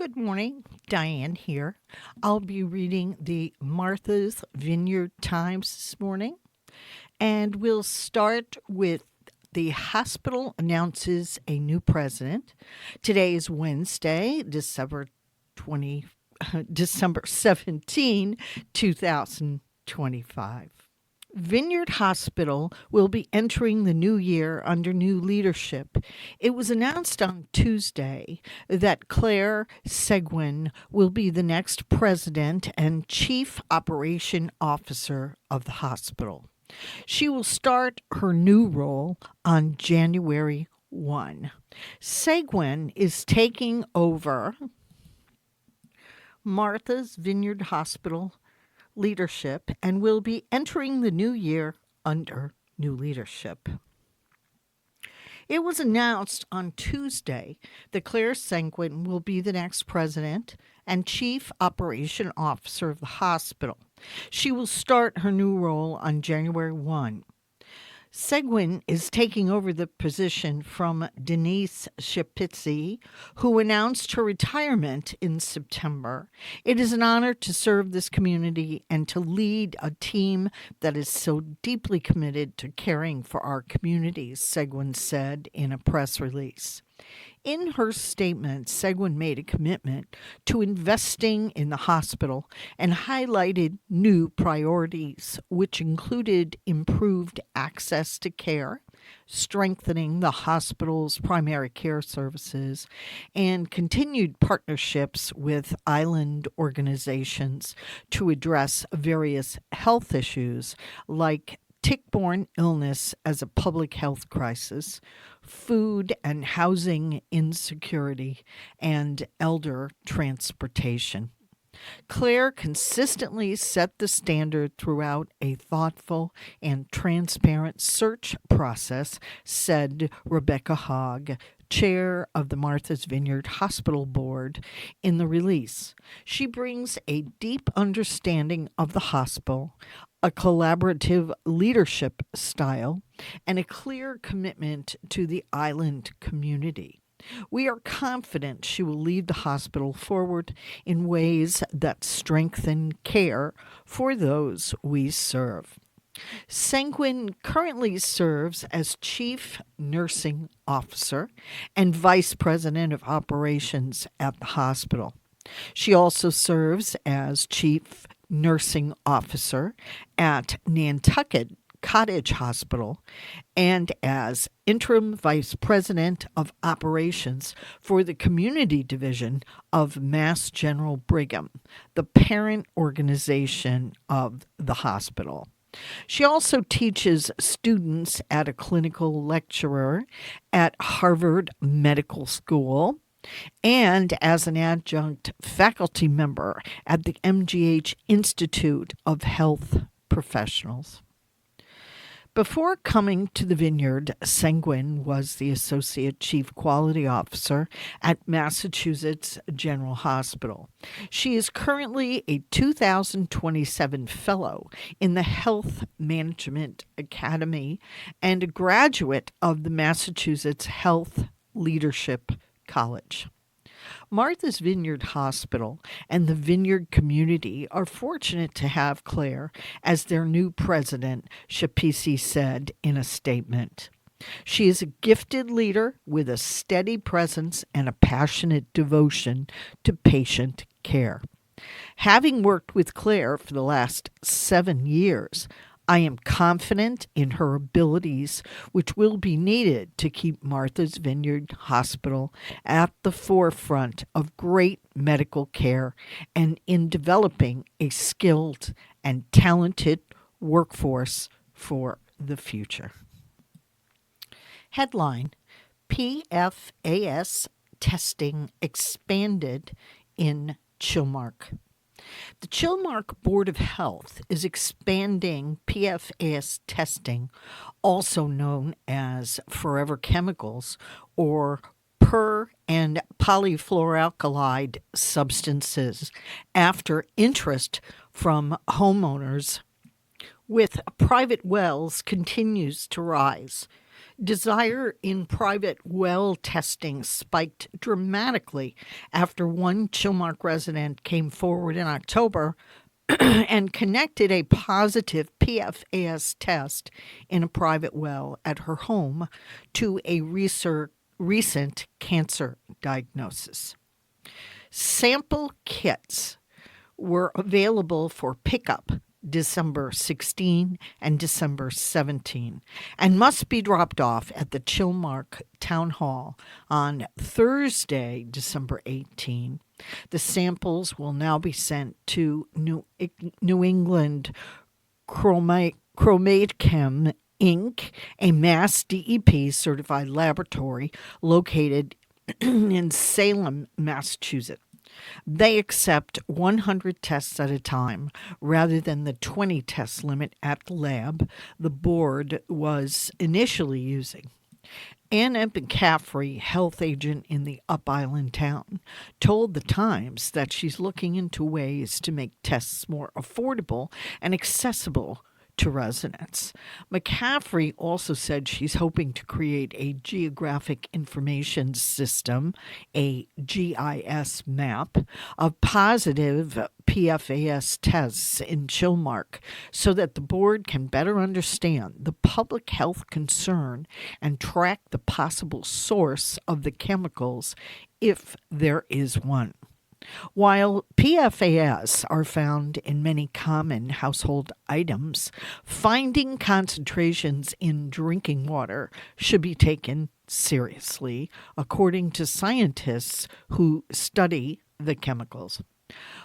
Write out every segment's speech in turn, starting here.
Good morning, Diane here. I'll be reading the Martha's Vineyard Times this morning, and we'll start with the hospital announces a new president. Today is Wednesday, December 17, 2025. Vineyard Hospital will be entering the new year under new leadership. It was announced on Tuesday that Claire Seguin will be the next president and chief operation officer of the hospital. She will start her new role on January 1. Seguin is taking over Martha's Vineyard Hospital leadership and will be entering the new year under new leadership. It was announced on Tuesday that Claire Seguin will be the next president and chief operation officer of the hospital. She will start her new role on January 1. Seguin is taking over the position from Denise Shapitzi, who announced her retirement in September. It is an honor to serve this community and to lead a team that is so deeply committed to caring for our communities, Seguin said in a press release. In her statement, Seguin made a commitment to investing in the hospital and highlighted new priorities, which included improved access to care, strengthening the hospital's primary care services, and continued partnerships with island organizations to address various health issues like tick-borne illness as a public health crisis, food and housing insecurity, and elder transportation. Claire consistently set the standard throughout a thoughtful and transparent search process, said Rebecca Hogg, chair of the Martha's Vineyard Hospital Board, in the release. She brings a deep understanding of the hospital, a collaborative leadership style, and a clear commitment to the island community. We are confident she will lead the hospital forward in ways that strengthen care for those we serve. Seguin currently serves as Chief Nursing Officer and Vice President of Operations at the hospital. She also serves as Chief Nursing Officer at Nantucket Cottage Hospital and as Interim Vice President of Operations for the Community Division of Mass General Brigham, the parent organization of the hospital. She also teaches students at a clinical lecturer at Harvard Medical School and as an adjunct faculty member at the MGH Institute of Health Professionals. Before coming to the Vineyard, Seguin was the Associate Chief Quality Officer at Massachusetts General Hospital. She is currently a 2027 Fellow in the Health Management Academy and a graduate of the Massachusetts Health Leadership College. Martha's Vineyard Hospital and the Vineyard community are fortunate to have Claire as their new president, Shapisi said in a statement. She is a gifted leader with a steady presence and a passionate devotion to patient care. Having worked with Claire for the last 7 years, I am confident in her abilities, which will be needed to keep Martha's Vineyard Hospital at the forefront of great medical care and in developing a skilled and talented workforce for the future. Headline: PFAS testing expanded in Chilmark. The Chilmark Board of Health is expanding PFAS testing, also known as forever chemicals or per- and polyfluoroalkylide substances, after interest from homeowners with private wells continues to rise. Desire in private well testing spiked dramatically after one Chilmark resident came forward in October and connected a positive PFAS test in a private well at her home to a recent cancer diagnosis. Sample kits were available for pickup December 16 and December 17 and must be dropped off at the Chilmark Town Hall on Thursday, December 18. The samples will now be sent to New England Chromatechem Inc., a Mass DEP certified laboratory located in Salem, Massachusetts. They accept 100 tests at a time rather than the 20 test limit at the lab the board was initially using. Anna McCaffrey, health agent in the Up Island town, told the Times that she's looking into ways to make tests more affordable and accessible to residents. McCaffrey also said she's hoping to create a geographic information system, a GIS map, of positive PFAS tests in Chilmark so that the board can better understand the public health concern and track the possible source of the chemicals if there is one. While PFAS are found in many common household items, finding concentrations in drinking water should be taken seriously, according to scientists who study the chemicals.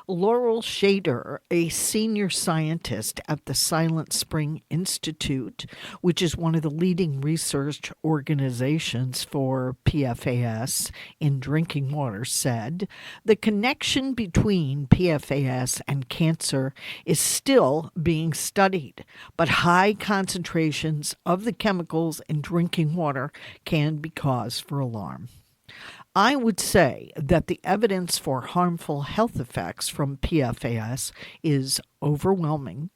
Laurel Shader, a senior scientist at the Silent Spring Institute, which is one of the leading research organizations for PFAS in drinking water, said the connection between PFAS and cancer is still being studied, but high concentrations of the chemicals in drinking water can be cause for alarm. I would say that the evidence for harmful health effects from PFAS is overwhelming.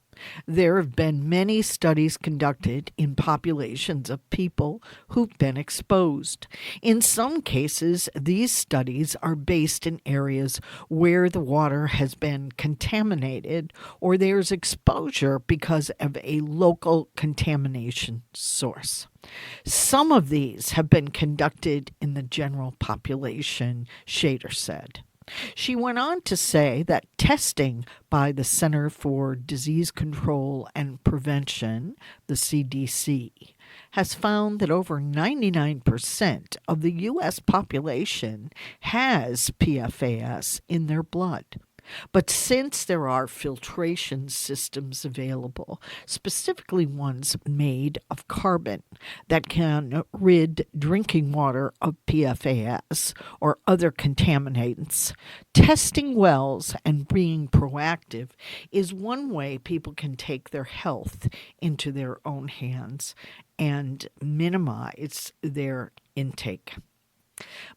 There have been many studies conducted in populations of people who've been exposed. In some cases, these studies are based in areas where the water has been contaminated or there's exposure because of a local contamination source. Some of these have been conducted in the general population, Shader said. She went on to say that testing by the Center for Disease Control and Prevention, the CDC, has found that over 99% of the U.S. population has PFAS in their blood. But since there are filtration systems available, specifically ones made of carbon that can rid drinking water of PFAS or other contaminants, testing wells and being proactive is one way people can take their health into their own hands and minimize their intake.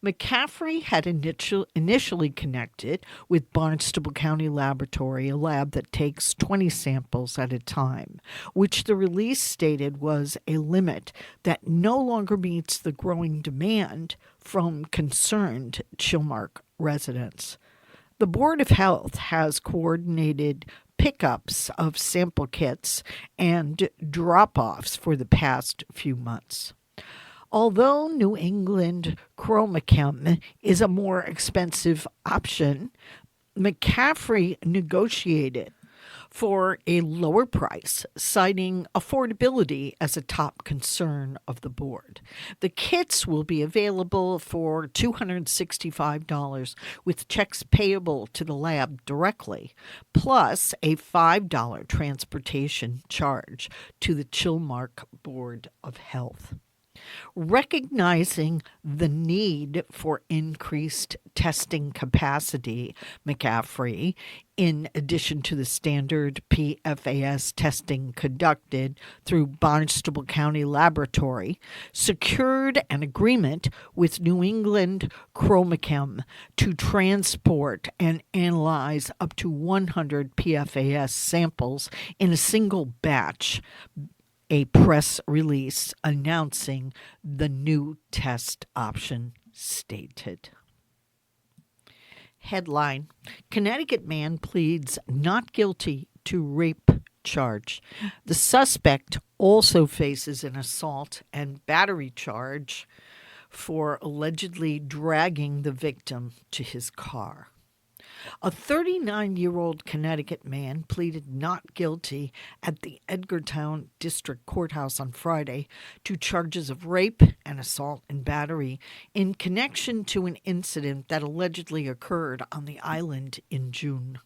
McCaffrey had initially connected with Barnstable County Laboratory, a lab that takes 20 samples at a time, which the release stated was a limit that no longer meets the growing demand from concerned Chilmark residents. The Board of Health has coordinated pickups of sample kits and drop-offs for the past few months. Although New England Chromachem is a more expensive option, McCaffrey negotiated for a lower price, citing affordability as a top concern of the board. The kits will be available for $265 with checks payable to the lab directly, plus a $5 transportation charge to the Chilmark Board of Health. Recognizing the need for increased testing capacity, McCaffrey, in addition to the standard PFAS testing conducted through Barnstable County Laboratory, secured an agreement with New England Chromachem to transport and analyze up to 100 PFAS samples in a single batch A press release announcing the new test option stated. Headline: Connecticut man pleads not guilty to rape charge. The suspect also faces an assault and battery charge for allegedly dragging the victim to his car. A 39-year-old Connecticut man pleaded not guilty at the Edgartown District Courthouse on Friday to charges of rape and assault and battery in connection to an incident that allegedly occurred on the island in June.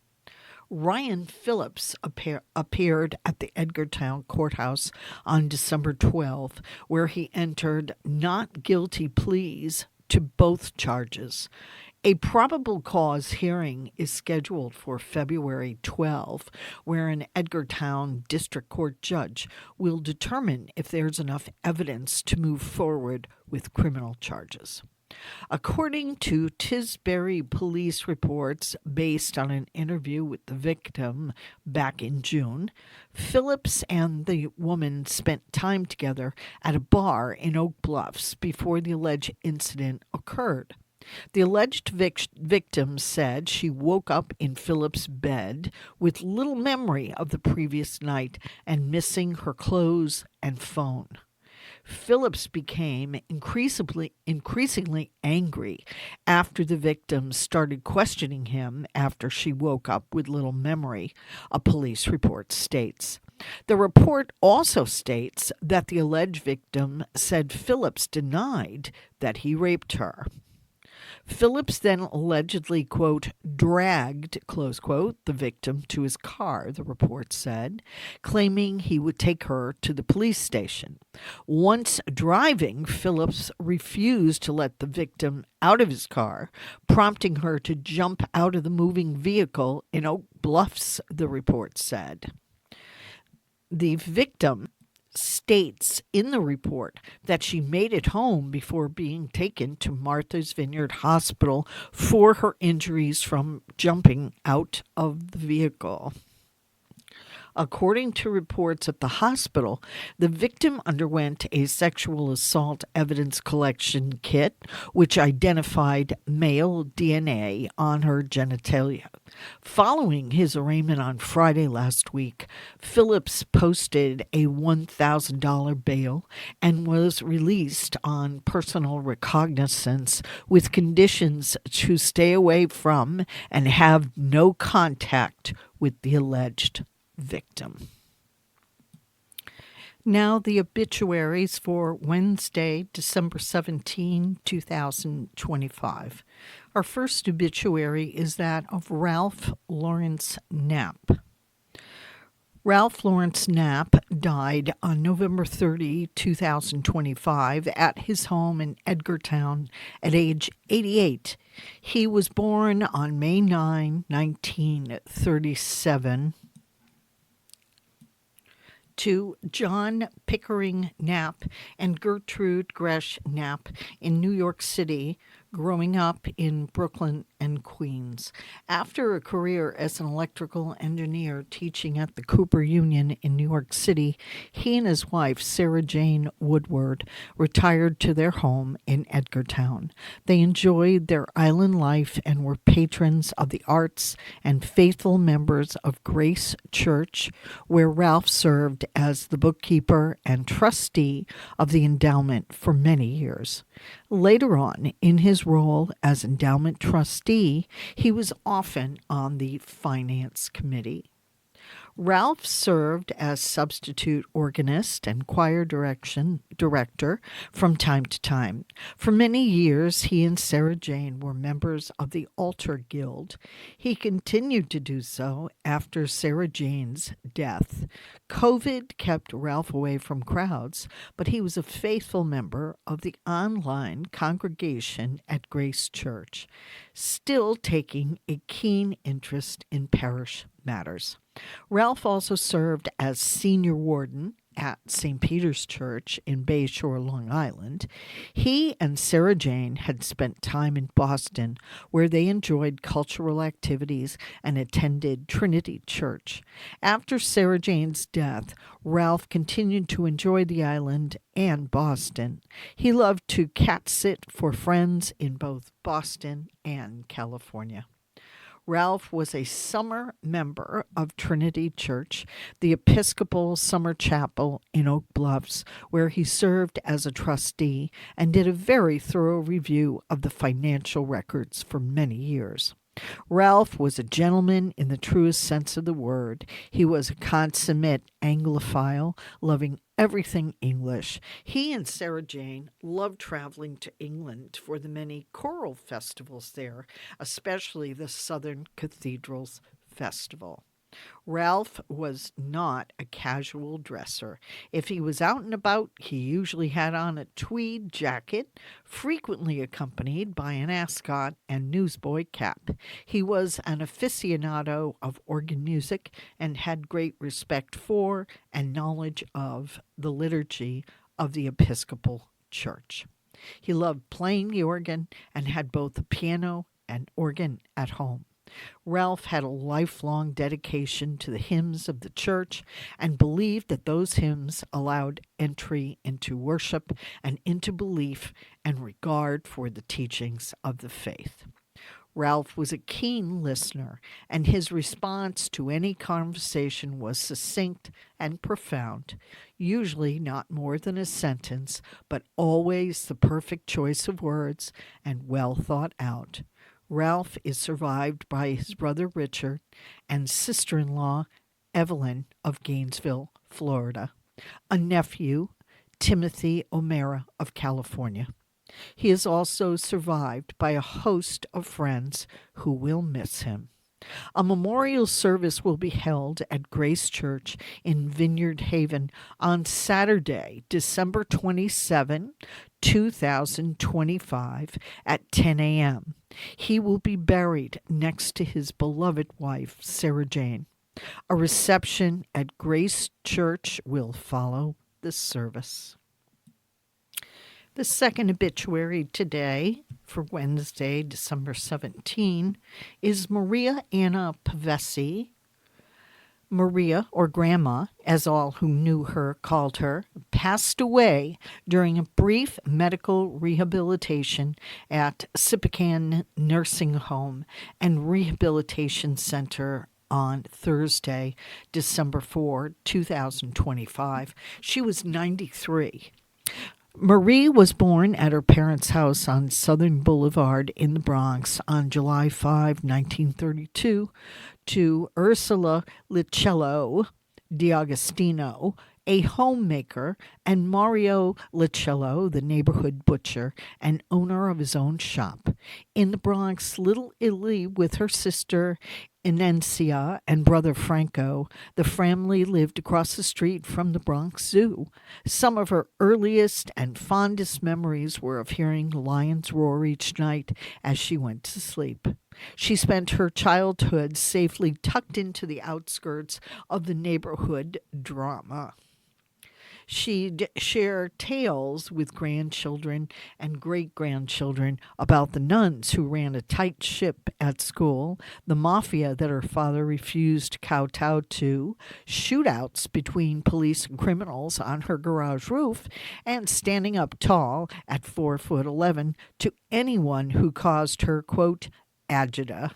Ryan Phillips appeared at the Edgartown Courthouse on December 12, where he entered not guilty pleas to both charges. A probable cause hearing is scheduled for February 12, where an Edgartown District Court judge will determine if there's enough evidence to move forward with criminal charges. According to Tisbury police reports based on an interview with the victim back in June, Phillips and the woman spent time together at a bar in Oak Bluffs before the alleged incident occurred. The alleged victim said she woke up in Phillips' bed with little memory of the previous night and missing her clothes and phone. Phillips became increasingly angry after the victim started questioning him after she woke up with little memory, a police report states. The report also states that the alleged victim said Phillips denied that he raped her. Phillips then allegedly, quote, dragged, close quote, the victim to his car, the report said, claiming he would take her to the police station. Once driving, Phillips refused to let the victim out of his car, prompting her to jump out of the moving vehicle in Oak Bluffs, the report said. The victim states in the report that she made it home before being taken to Martha's Vineyard Hospital for her injuries from jumping out of the vehicle. According to reports at the hospital, the victim underwent a sexual assault evidence collection kit, which identified male DNA on her genitalia. Following his arraignment on Friday last week, Phillips posted a $1,000 bail and was released on personal recognizance with conditions to stay away from and have no contact with the alleged victim. Now the obituaries for Wednesday, December 17, 2025. Our first obituary is that of Ralph Lawrence Knapp. Ralph Lawrence Knapp died on November 30, 2025 at his home in Edgartown at age 88. He was born on May 9, 1937, to John Pickering Knapp and Gertrude Gresh Knapp in New York City, growing up in Brooklyn and Queens. After a career as an electrical engineer teaching at the Cooper Union in New York City, he and his wife, Sarah Jane Woodward, retired to their home in Edgartown. They enjoyed their island life and were patrons of the arts and faithful members of Grace Church, where Ralph served as the bookkeeper and trustee of the endowment for many years. Later on, in his role as endowment trustee, he was often on the finance committee. Ralph served as substitute organist and choir director from time to time. For many years, he and Sarah Jane were members of the Altar Guild. He continued to do so after Sarah Jane's death. COVID kept Ralph away from crowds, but he was a faithful member of the online congregation at Grace Church, still taking a keen interest in parish matters. Ralph also served as senior warden at St. Peter's Church in Bayshore, Long Island, he and Sarah Jane had spent time in Boston, where they enjoyed cultural activities and attended Trinity Church. After Sarah Jane's death, Ralph continued to enjoy the island and Boston. He loved to cat sit for friends in both Boston and California. Ralph was a summer member of Trinity Church, the Episcopal Summer Chapel in Oak Bluffs, where he served as a trustee and did a very thorough review of the financial records for many years. Ralph was a gentleman in the truest sense of the word. He was a consummate Anglophile, loving everything English. He and Sarah Jane loved traveling to England for the many choral festivals there, especially the Southern Cathedrals Festival. Ralph was not a casual dresser. If he was out and about, he usually had on a tweed jacket, frequently accompanied by an ascot and newsboy cap. He was an aficionado of organ music and had great respect for and knowledge of the liturgy of the Episcopal Church. He loved playing the organ and had both a piano and organ at home. Ralph had a lifelong dedication to the hymns of the church and believed that those hymns allowed entry into worship and into belief and regard for the teachings of the faith. Ralph was a keen listener, and his response to any conversation was succinct and profound, usually not more than a sentence, but always the perfect choice of words and well thought out. Ralph is survived by his brother Richard and sister-in-law Evelyn of Gainesville, Florida, a nephew, Timothy O'Mara of California. He is also survived by a host of friends who will miss him. A memorial service will be held at Grace Church in Vineyard Haven on Saturday, December 27, 2025 at 10 a.m. He will be buried next to his beloved wife, Sarah Jane. A reception at Grace Church will follow the service. The second obituary today, for Wednesday, December 17, is Maria Anna Pavesi. Maria, or Grandma, as all who knew her called her, passed away during a brief medical rehabilitation at Sippacan Nursing Home and Rehabilitation Center on Thursday, December 4, 2025. She was 93. Marie was born at her parents' house on Southern Boulevard in the Bronx on July 5, 1932, to Ursula Licello D'Agostino, a homemaker, and Mario Licello, the neighborhood butcher and owner of his own shop. In the Bronx, Little Italy, with her sister Inencia and brother Franco, the family lived across the street from the Bronx Zoo. Some of her earliest and fondest memories were of hearing lions roar each night as she went to sleep. She spent her childhood safely tucked into the outskirts of the neighborhood drama. She'd share tales with grandchildren and great-grandchildren about the nuns who ran a tight ship at school, the mafia that her father refused to kowtow to, shootouts between police and criminals on her garage roof, and standing up tall at 4'11" to anyone who caused her, quote, agita.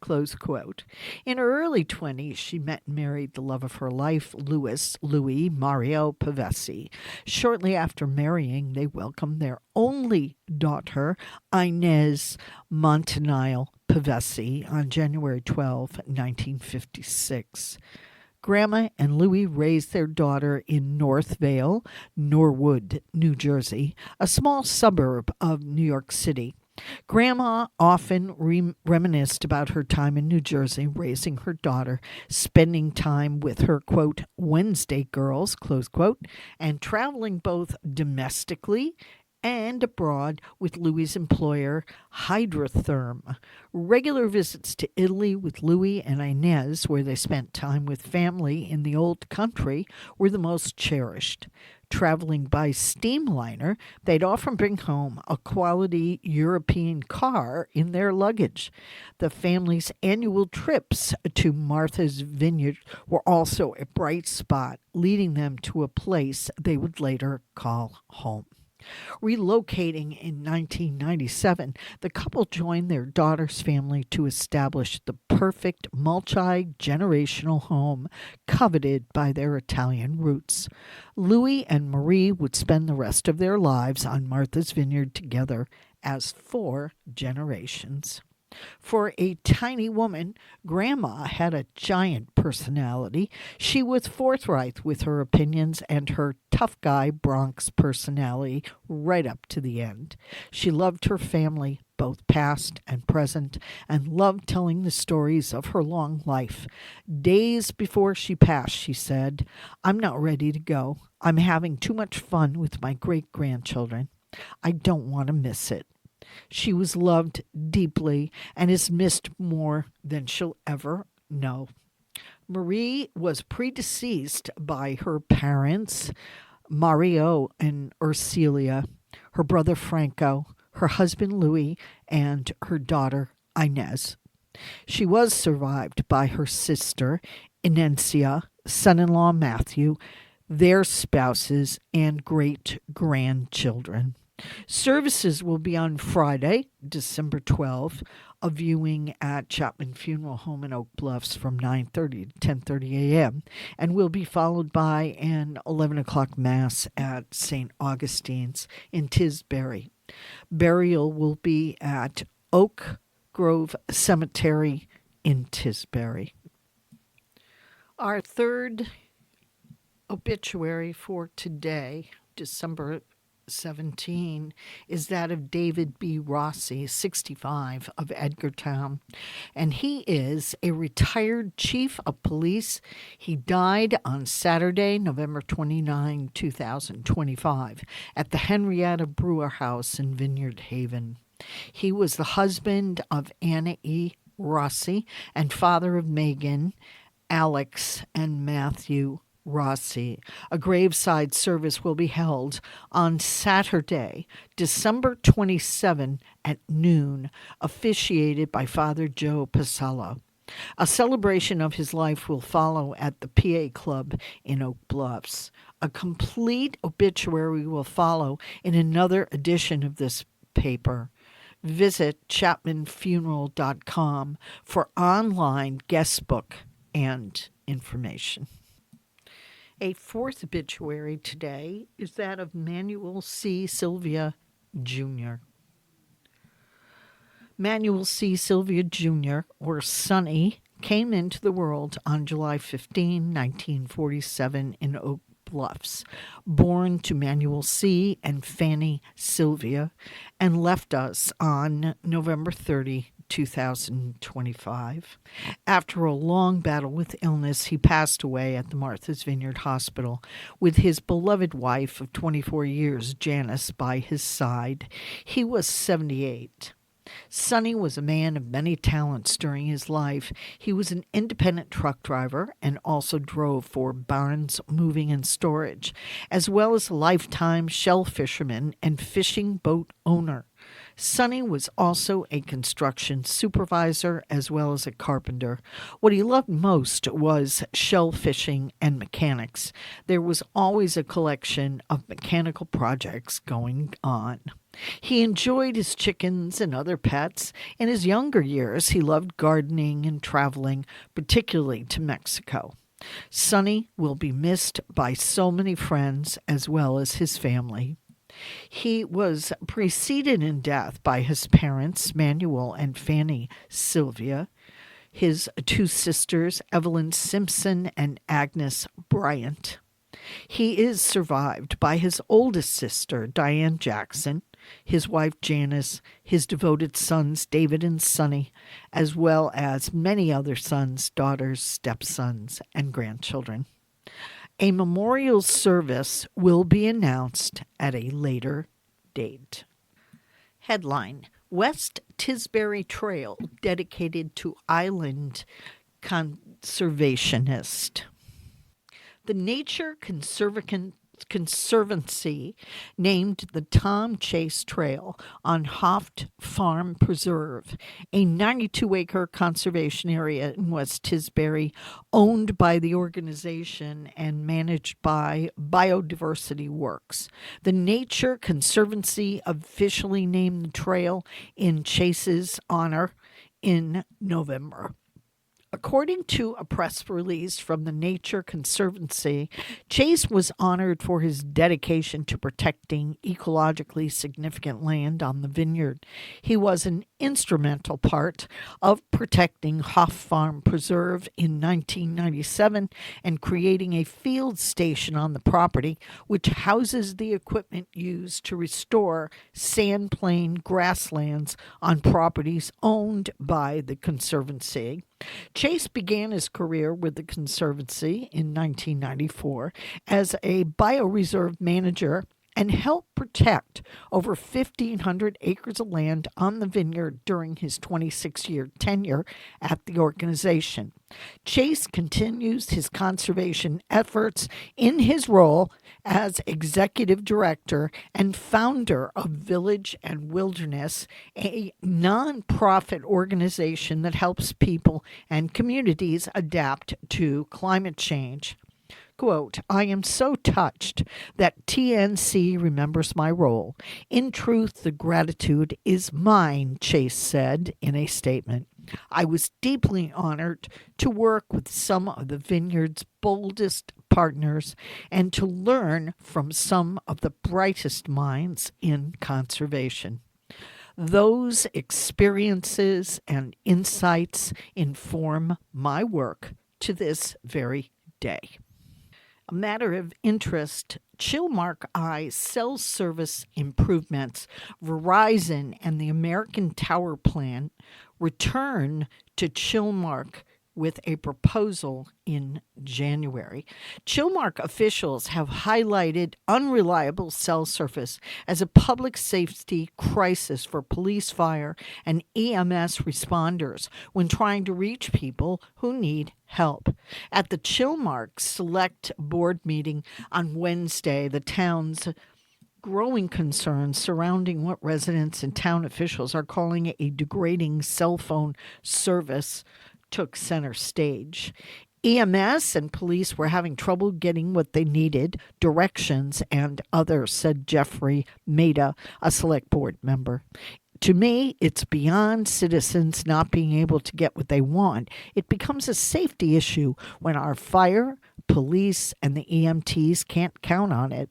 Close quote. In her early 20s, she met and married the love of her life, Louis Mario Pavesi. Shortly after marrying, they welcomed their only daughter, Inez Montanile Pavesi, on January 12, 1956. Grandma and Louis raised their daughter in Northvale, Norwood, New Jersey, a small suburb of New York City. Grandma often reminisced about her time in New Jersey raising her daughter, spending time with her, quote, Wednesday girls, close quote, and traveling both domestically and abroad with Louis's employer, Hydrotherm. Regular visits to Italy with Louis and Inez, where they spent time with family in the old country, were the most cherished. Traveling by steamliner, they'd often bring home a quality European car in their luggage. The family's annual trips to Martha's Vineyard were also a bright spot, leading them to a place they would later call home. Relocating in 1997, the couple joined their daughter's family to establish the perfect multi-generational home coveted by their Italian roots. Louis and Marie would spend the rest of their lives on Martha's Vineyard together as 4 generations. For a tiny woman, Grandma had a giant personality. She was forthright with her opinions and her tough guy Bronx personality right up to the end. She loved her family, both past and present, and loved telling the stories of her long life. Days before she passed, she said, "I'm not ready to go. I'm having too much fun with my great-grandchildren. I don't want to miss it." She was loved deeply and is missed more than she'll ever know. Marie was predeceased by her parents, Mario and Ursilia, her brother Franco, her husband Louis, and her daughter Inez. She was survived by her sister, Inencia, son-in-law Matthew, their spouses, and great-grandchildren. Services will be on Friday, December 12th, a viewing at Chapman Funeral Home in Oak Bluffs from 9:30 to 10:30 a.m., and will be followed by an 11 o'clock Mass at St. Augustine's in Tisbury. Burial will be at Oak Grove Cemetery in Tisbury. Our third obituary for today, December 17, is that of David B. Rossi, 65, of Edgartown, and he is a retired chief of police. He died on Saturday, November 29, 2025, at the Henrietta Brewer House in Vineyard Haven. He was the husband of Anna E. Rossi and father of Megan, Alex, and Matthew Rossi. A graveside service will be held on Saturday, December 27 at noon, officiated by Father Joe Pasello. A celebration of his life will follow at the PA Club in Oak Bluffs. A complete obituary will follow in another edition of this paper. Visit chapmanfuneral.com for online guest book and information. A fourth obituary today is that of Manuel C. Sylvia, Jr. Manuel C. Sylvia, Jr., or Sonny, came into the world on July 15, 1947 in Oak Bluffs, born to Manuel C. and Fanny Sylvia, and left us on November 30, 2025. After a long battle with illness, he passed away at the Martha's Vineyard Hospital with his beloved wife of 24 years, Janice, by his side. He was 78. Sonny was a man of many talents during his life. He was an independent truck driver and also drove for Barnes Moving and Storage, as well as a lifetime shell fisherman and fishing boat owner. Sonny was also a construction supervisor as well as a carpenter. What he loved most was shell fishing and mechanics. There was always a collection of mechanical projects going on. He enjoyed his chickens and other pets. In his younger years, he loved gardening and traveling, particularly to Mexico. Sonny will be missed by so many friends as well as his family. He was preceded in death by his parents, Manuel and Fanny Sylvia, his 2 sisters, Evelyn Simpson and Agnes Bryant. He is survived by his oldest sister, Diane Jackson, his wife Janice, his devoted sons David and Sonny, as well as many other sons, daughters, stepsons, and grandchildren. A memorial service will be announced at a later date. Headline: West Tisbury Trail dedicated to island conservationist. The Nature Conservancy named the Tom Chase Trail on Hoft Farm Preserve, a 92-acre conservation area in West Tisbury, owned by the organization and managed by Biodiversity Works. The Nature Conservancy officially named the trail in Chase's honor in November. According to a press release from the Nature Conservancy, Chase was honored for his dedication to protecting ecologically significant land on the Vineyard. He was an instrumental part of protecting Hoff Farm Preserve in 1997 and creating a field station on the property, which houses the equipment used to restore sandplain grasslands on properties owned by the Conservancy. Chase began his career with the Conservancy in 1994 as a bioreserve manager and helped protect over 1,500 acres of land on the Vineyard during his 26-year tenure at the organization. Chase continues his conservation efforts in his role as executive director and founder of Village and Wilderness, a nonprofit organization that helps people and communities adapt to climate change. Quote, I am so touched that TNC remembers my role. In truth, the gratitude is mine, Chase said in a statement. I was deeply honored to work with some of the Vineyard's boldest partners and to learn from some of the brightest minds in conservation. Those experiences and insights inform my work to this very day. A matter of interest, Chilmark Eye cell service improvements, Verizon and the American Tower Plant return to Chilmark with a proposal in January. Chilmark officials have highlighted unreliable cell service as a public safety crisis for police, fire, and EMS responders when trying to reach people who need help. At the Chilmark Select Board meeting on Wednesday, the town's growing concerns surrounding what residents and town officials are calling a degrading cell phone service took center stage. EMS and police were having trouble getting what they needed, directions, and others, said Jeffrey Maida, a select board member. To me, it's beyond citizens not being able to get what they want. It becomes a safety issue when our fire, police, and the EMTs can't count on it.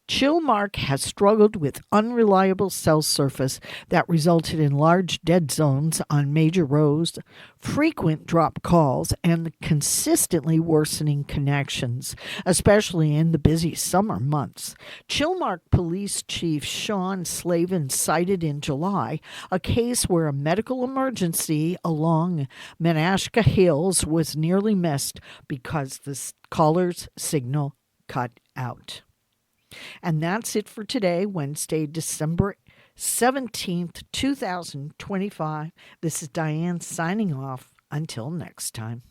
Chilmark has struggled with unreliable cell service that resulted in large dead zones on major roads, frequent drop calls, and consistently worsening connections, especially in the busy summer months. Chilmark Police Chief Sean Slavin cited in July a case where a medical emergency along Menashka Hills was nearly missed because the caller's signal cut out. And that's it for today, Wednesday, December 17th, 2025. This is Diane signing off. Until next time.